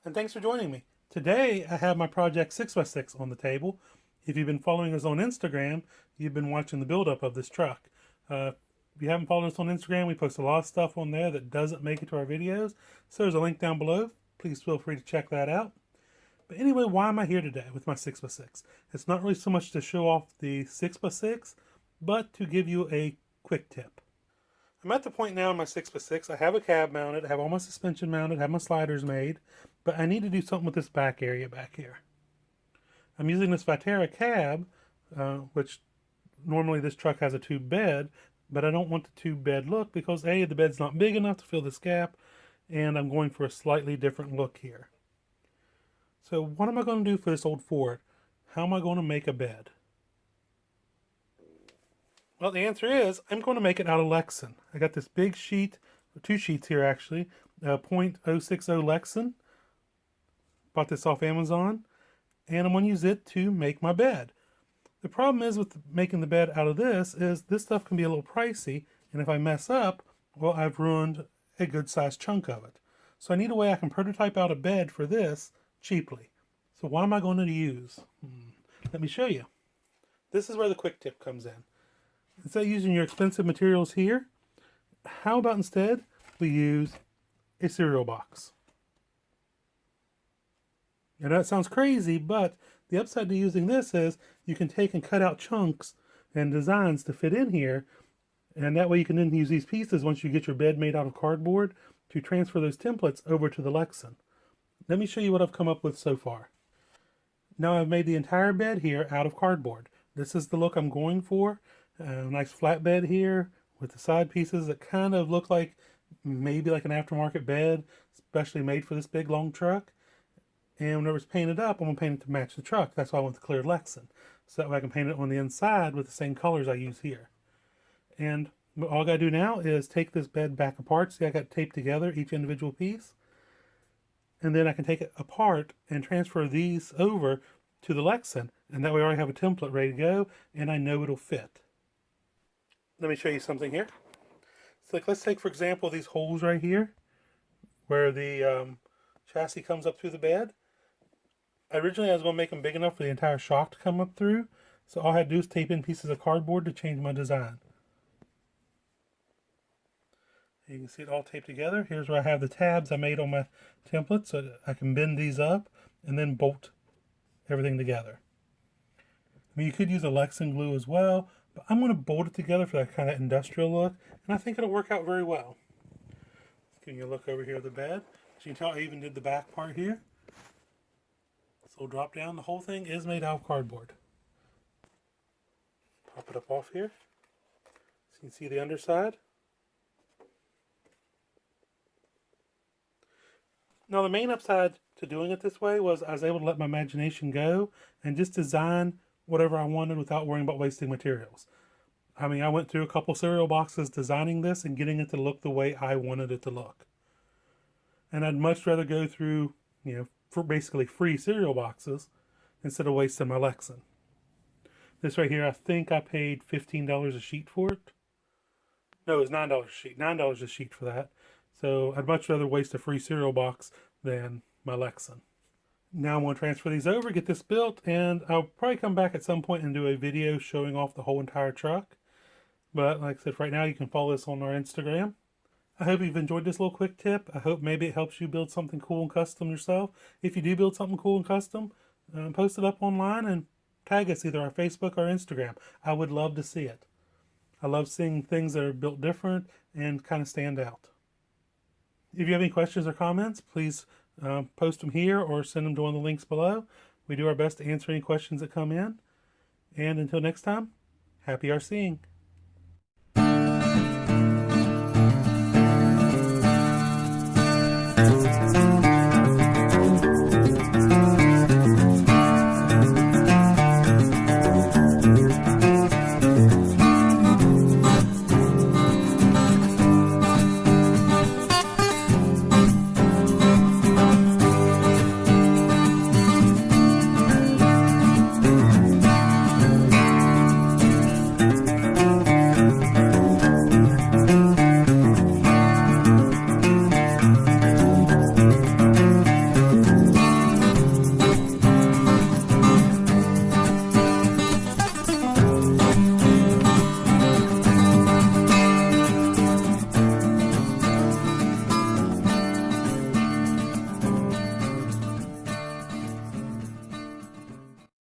and thanks for joining me. Today I have my project 6x6 on the table. If you've been following us on Instagram, you've been watching the buildup of this truck. If you haven't followed us on Instagram, we post a lot of stuff on there that doesn't make it to our videos, so there's a link down below. Please feel free to check that out. But anyway, why am I here today with my 6x6? It's not really so much to show off the 6x6, but to give you a quick tip. I'm at the point now in my 6x6, I have a cab mounted, I have all my suspension mounted, I have my sliders made, but I need to do something with this back area back here. I'm using this Viterra cab, which normally this truck has a tube bed, but I don't want the tube bed look because A, the bed's not big enough to fill this gap, and I'm going for a slightly different look here. So what am I going to do for this old Ford? How am I going to make a bed? Well, the answer is I'm going to make it out of lexan. I got this big sheet, two sheets here actually, .060 lexan. Bought this off Amazon, and I'm going to use it to make my bed. The problem is with making the bed out of this is this stuff can be a little pricey, and if I mess up, well, I've ruined a good sized chunk of it. So I need a way I can prototype out a bed for this cheaply. So what am I going to use? Let me show you. This is where the quick tip comes in. Instead of using your expensive materials here, how about instead we use a cereal box? I know that sounds crazy, but the upside to using this is you can take and cut out chunks and designs to fit in here, and that way you can then use these pieces once you get your bed made out of cardboard to transfer those templates over to the lexan. Let me show you what I've come up with so far. Now I've made the entire bed here out of cardboard. This is the look I'm going for. A nice flat bed here with the side pieces that kind of look like maybe like an aftermarket bed, especially made for this big long truck. And whenever it's painted up, I'm going to paint it to match the truck. That's why I want the clear lexan. So that way I can paint it on the inside with the same colors I use here. And all I got to do now is take this bed back apart. See, I got taped together each individual piece. And then I can take it apart and transfer these over to the lexan. And that way I already have a template ready to go, and I know it'll fit. Let me show you something here. So like, let's take, for example, these holes right here where the chassis comes up through the bed. Originally, I was going to make them big enough for the entire shock to come up through. So all I had to do is tape in pieces of cardboard to change my design. You can see it all taped together. Here's where I have the tabs I made on my template so that I can bend these up and then bolt everything together. I mean, you could use a lexan glue as well, but I'm going to bolt it together for that kind of industrial look, and I think it'll work out very well. Just giving you a look over here at the bed. As you can tell, I even did the back part here. This little drop down, the whole thing is made out of cardboard. Pop it up off here so you can see the underside. Now the main upside to doing it this way was I was able to let my imagination go and just design whatever I wanted without worrying about wasting materials. I mean, I went through a couple cereal boxes designing this and getting it to look the way I wanted it to look. And I'd much rather go through, for basically free cereal boxes instead of wasting my lexan. This right here, I think I paid $15 a sheet for it. No, it was $9 a sheet. $9 a sheet for that. So I'd much rather waste a free cereal box than my lexan. Now I'm going to transfer these over, get this built, and I'll probably come back at some point and do a video showing off the whole entire truck. But like I said, right now you can follow us on our Instagram. I hope you've enjoyed this little quick tip. I hope maybe it helps you build something cool and custom yourself. If you do build something cool and custom, post it up online and tag us either our Facebook or Instagram. I would love to see it. I love seeing things that are built different and kind of stand out. If you have any questions or comments, please post them here or send them to one of the links below. We do our best to answer any questions that come in. And until next time, happy RCing.